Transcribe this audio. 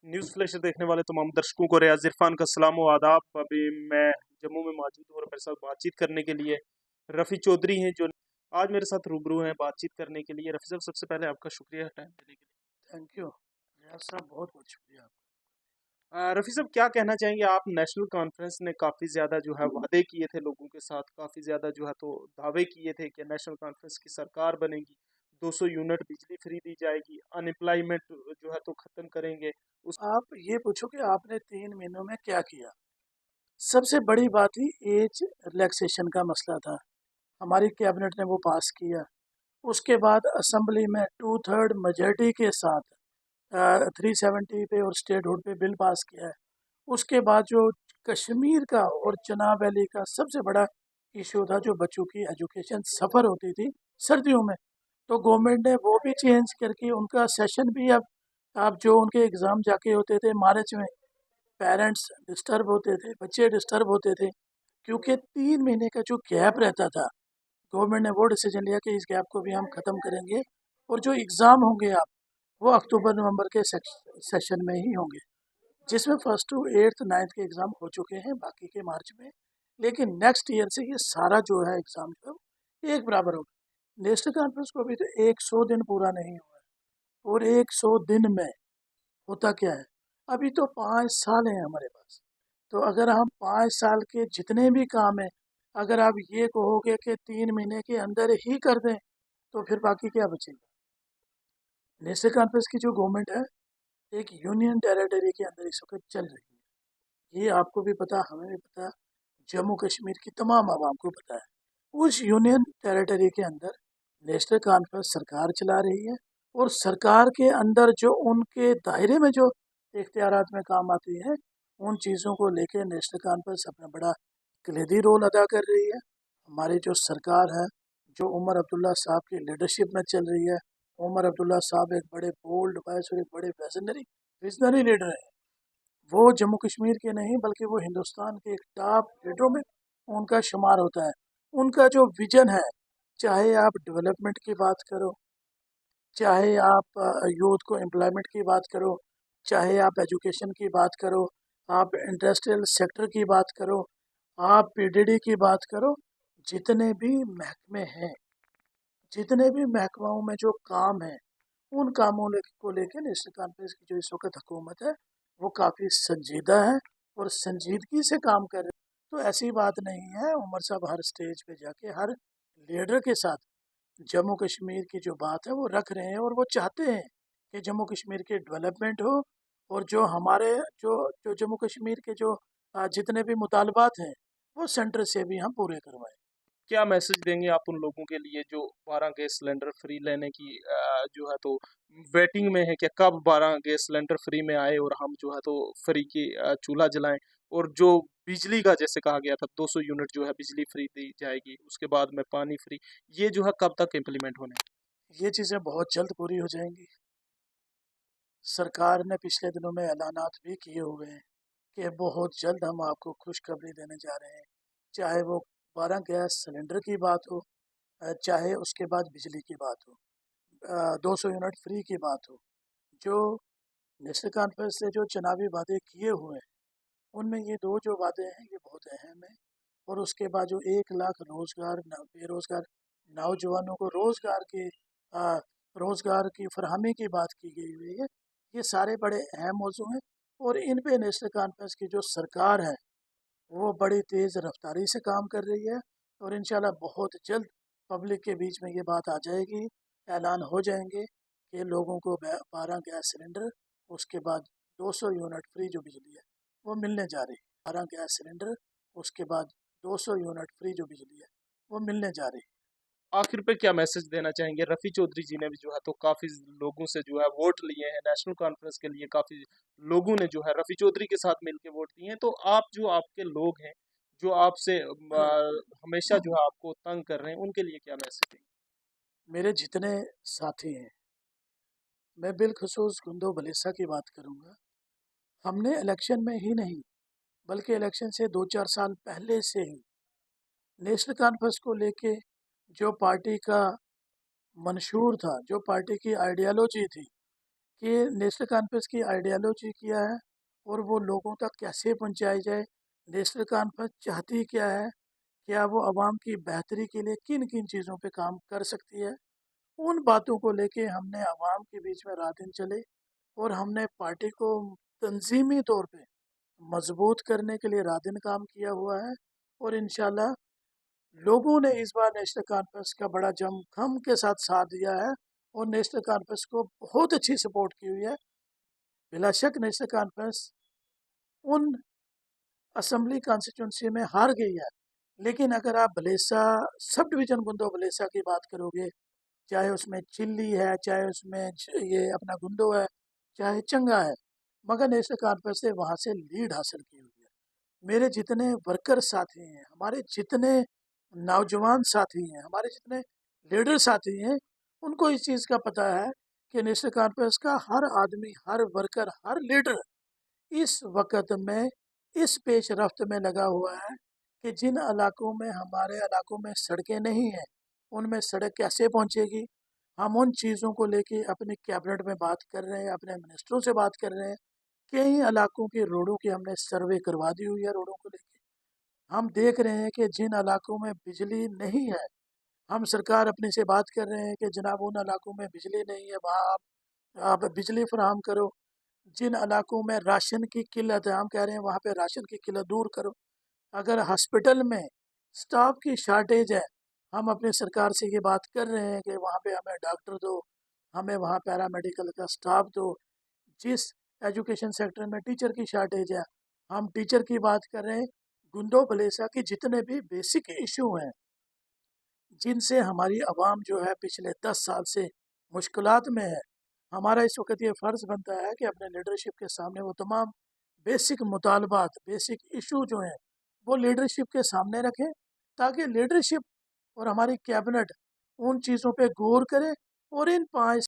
News flash देखने वाले तमाम दर्शकों को रियाज इरफान का सलाम व आदाब। अभी मैं जम्मू में मौजूद हूँ और मेरे साथ बातचीत करने के लिए रफ़ी चौधरी हैं, जो आज मेरे साथ रूबरू हैं बातचीत करने के लिए। रफ़ी साहब, सबसे पहले आपका शुक्रिया टाइम देने के लिए। थैंक यू रियाज साहब, बहुत बहुत शुक्रिया आपका। रफ़ी साहब, क्या कहना चाहेंगे आप? नेशनल कॉन्फ्रेंस ने काफ़ी ज़्यादा जो है वादे किए थे लोगों के साथ, काफ़ी ज़्यादा जो है तो दावे किए थे कि नेशनल कॉन्फ्रेंस की सरकार बनेगी, 200 यूनिट बिजली फ्री दी जाएगी, अनएम्प्लॉयमेंट जो है तो ख़त्म करेंगे। उस आप ये पूछो कि आपने 3 महीनों में क्या किया। सबसे बड़ी बात ही एज रिलैक्सेशन का मसला था, हमारी कैबिनेट ने वो पास किया। उसके बाद असेंबली में 2/3 मेजॉरिटी के साथ 370 पे और स्टेट हुड पे बिल पास किया है। उसके बाद जो कश्मीर का और चनाब वैली का सबसे बड़ा इशू था, जो बच्चों की एजुकेशन सफ़र होती थी सर्दियों में, तो गवर्नमेंट ने वो भी चेंज करके उनका सेशन भी अब जो उनके एग्ज़ाम जाके होते थे मार्च में, पेरेंट्स डिस्टर्ब होते थे, बच्चे डिस्टर्ब होते थे, क्योंकि 3 महीने का जो गैप रहता था। गवर्नमेंट ने वो डिसीजन लिया कि इस गैप को भी हम ख़त्म करेंगे, और जो एग्ज़ाम होंगे आप, वो अक्टूबर नवंबर के सेशन में ही होंगे, जिसमें फर्स्ट टू एट्थ नाइन्थ के एग्ज़ाम हो चुके हैं, बाकी के मार्च में। लेकिन नेक्स्ट ईयर से ये सारा जो है एग्ज़ाम जो है एक बराबर होगा। नेशनल कॉन्फ्रेंस को अभी तो 100 दिन पूरा नहीं हुआ है, और 100 दिन में होता क्या है, अभी तो 5 साल हैं हमारे पास। तो अगर हम 5 साल के जितने भी काम हैं, अगर आप ये कहोगे कि 3 महीने के अंदर ही कर दें, तो फिर बाकी क्या बचेगा। नेशनल कॉन्फ्रेंस की जो गवर्नमेंट है, एक यूनियन टेरिटरी के अंदर इस वक्त चल रही है। ये आपको भी पता, हमें भी पता, जम्मू कश्मीर की तमाम आवाम को पता है। उस यूनियन टेरिटरी के अंदर नेशनल कॉन्फ्रेंस सरकार चला रही है, और सरकार के अंदर जो उनके दायरे में जो इख्तियारात में काम आती है, उन चीज़ों को लेकर नेशनल कॉन्फ्रेंस अपना बड़ा कलीदी रोल अदा कर रही है। हमारी जो सरकार है, जो उमर अब्दुल्ला साहब की लीडरशिप में चल रही है, उमर अब्दुल्ला साहब एक बड़े बोल्ड वॉइस और एक बड़े विजनरी लीडर हैं। वो जम्मू कश्मीर के नहीं बल्कि वो हिंदुस्तान के एक टॉप लीडरों में उनका शुमार होता है। उनका जो विजन है, चाहे आप डेवलपमेंट की बात करो, चाहे आप यूथ को एम्प्लॉयमेंट की बात करो, चाहे आप एजुकेशन की बात करो, आप इंडस्ट्रियल सेक्टर की बात करो, आप पीडीडी की बात करो, जितने भी महकमे हैं, जितने भी महकमाओं में जो काम है, उन कामों को लेकर नेशनल कॉन्फ्रेंस की जो इस वक्त हुकूमत है, वो काफ़ी संजीदा है और संजीदगी से काम कर रहे हैं। तो ऐसी बात नहीं है, उमर साहब हर स्टेज पे जाके हर लीडर के साथ जम्मू कश्मीर की जो बात है वो रख रहे हैं, और वो चाहते हैं कि जम्मू कश्मीर की डेवलपमेंट हो, और जो हमारे जो जो जम्मू कश्मीर के जो जितने भी मुतालबात हैं, वो सेंटर से भी हम पूरे करवाएं। क्या मैसेज देंगे आप उन लोगों के लिए जो 12 गैस सिलेंडर फ्री लेने की जो है तो वेटिंग में है कि कब 12 गैस सिलेंडर फ्री में आए और हम जो है तो फ्री की चूल्हा जलाएं, और जो बिजली का जैसे कहा गया था 200 यूनिट जो है बिजली फ्री दी जाएगी, उसके बाद में पानी फ्री, ये जो है कब तक इम्प्लीमेंट होने हैं? ये चीज़ें बहुत जल्द पूरी हो जाएंगी। सरकार ने पिछले दिनों में ऐलानात भी किए हुए हैं कि बहुत जल्द हम आपको खुशखबरी देने जा रहे हैं, चाहे वो 12 गैस सिलेंडर की बात हो, चाहे उसके बाद बिजली की बात हो, 200 यूनिट फ्री की बात हो। जो नेशनल कॉन्फ्रेंस से जो चुनावी वादे किए हुए हैं, उनमें ये दो जो वादे हैं ये बहुत अहम हैं। और उसके बाद जो 1 लाख रोज़गार बेरोज़गार नौजवानों को आ, रोज़गार की फरहमी की बात की गई हुई है, ये सारे बड़े अहम मौजू हैं। और इन पे नेशनल कॉन्फ्रेंस की जो सरकार है, वो बड़ी तेज़ रफ्तारी से काम कर रही है, और इंशाल्लाह बहुत जल्द पब्लिक के बीच में ये बात आ जाएगी, ऐलान हो जाएंगे कि लोगों को 12 गैस सिलेंडर, उसके बाद 200 यूनिट फ्री जो बिजली है वो मिलने जा रही है। 12 गैस सिलेंडर, उसके बाद 200 यूनिट फ्री जो बिजली है वो मिलने जा रही है। आखिर पे क्या मैसेज देना चाहेंगे? रफ़ी चौधरी जी ने भी जो है तो काफ़ी लोगों से जो है वोट लिए हैं नेशनल कॉन्फ्रेंस के लिए, काफ़ी लोगों ने जो है रफ़ी चौधरी के साथ मिलके वोट दिए हैं, तो आप जो आपके लोग हैं, जो आपसे हमेशा जो है आपको तंग कर रहे हैं, उनके लिए क्या मैसेज देंगे? मेरे जितने साथी हैं, मैं बिलखसूस कुंदो बलेसा की बात करूँगा। हमने इलेक्शन में ही नहीं, बल्कि इलेक्शन से 2-4 साल पहले से ही नेशनल कॉन्फ्रेंस को लेके जो पार्टी का मंशूर था, जो पार्टी की आइडियोलॉजी थी, کہ नेशनल कॉन्फ्रेंस की आइडियोलॉजी क्या है और वो लोगों तक कैसे पहुंचाई जाए। नेशनल कॉन्फ्रेंस चाहती क्या है, क्या वो आवाम की बेहतरी के लिए किन किन चीज़ों पे काम कर सकती है। उन बातों को लेके हमने आवाम के बीच में रात दिन चले और हमने पार्टी को तंजीमी तौर पे मजबूत करने के लिए रात दिन काम किया हुआ है। और इंशाल्लाह लोगों ने इस बार नेशनल कॉन्फ्रेंस का बड़ा जमखम के साथ साथ दिया है और नेशनल कॉन्फ्रेंस को बहुत अच्छी सपोर्ट की हुई है। बिला शक नेशनल कॉन्फ्रेंस उन असम्बली कॉन्स्टिट्यूंसी में हार गई है, लेकिन अगर आप भलेसा सब डिवीज़न गुंदो भलेसा की बात करोगे, चाहे उसमें चिल्ली है, चाहे उसमें ये अपना गुंदो है, चाहे चंगा है, मगर नेशनल कॉन्फ्रेंस ने वहाँ से लीड हासिल की हुई है। मेरे जितने वर्कर साथी हैं, हमारे जितने नौजवान साथी हैं, हमारे जितने लीडर साथी हैं, उनको इस चीज़ का पता है कि नेशनल कॉन्फ्रेंस का हर आदमी, हर वर्कर, हर लीडर इस वक्त में इस पेश रफ्त में लगा हुआ है कि जिन इलाकों में हमारे इलाकों में सड़कें नहीं हैं, उनमें सड़क कैसे पहुंचेगी। हम उन चीज़ों को लेके अपने कैबिनेट में बात कर रहे हैं, अपने मिनिस्टरों से बात कर रहे हैं। कई इलाकों की रोडों की हमने सर्वे करवा दी हुई है। रोडों को लेके हम देख रहे हैं कि जिन इलाकों में बिजली नहीं है, हम सरकार अपने से बात कर रहे हैं कि जनाब उन इलाकों में बिजली नहीं है, वहाँ आप बिजली फराहम करो। जिन इलाकों में राशन की किल्लत है, हम कह रहे हैं वहाँ पे राशन की किल्लत दूर करो। अगर हॉस्पिटल में स्टाफ की शार्टेज है, हम अपनी सरकार से ये बात कर रहे हैं कि वहाँ पे हमें डॉक्टर दो, हमें वहाँ पैरामेडिकल का स्टाफ दो। जिस एजुकेशन सेक्टर में टीचर की शार्टेज है, हम टीचर की बात कर रहे हैं। गुंडो भलेसा के जितने भी बेसिक इशू हैं, जिनसे हमारी आवाम जो है पिछले 10 साल से मुश्किलात में है, हमारा इस वक्त ये फ़र्ज़ बनता है कि अपने लीडरशिप के सामने वो तमाम बेसिक मुतालबात, बेसिक इशू जो हैं, वो लीडरशिप के सामने रखें, ताकि लीडरशिप और हमारी कैबिनेट उन चीज़ों पे गौर करे और इन 5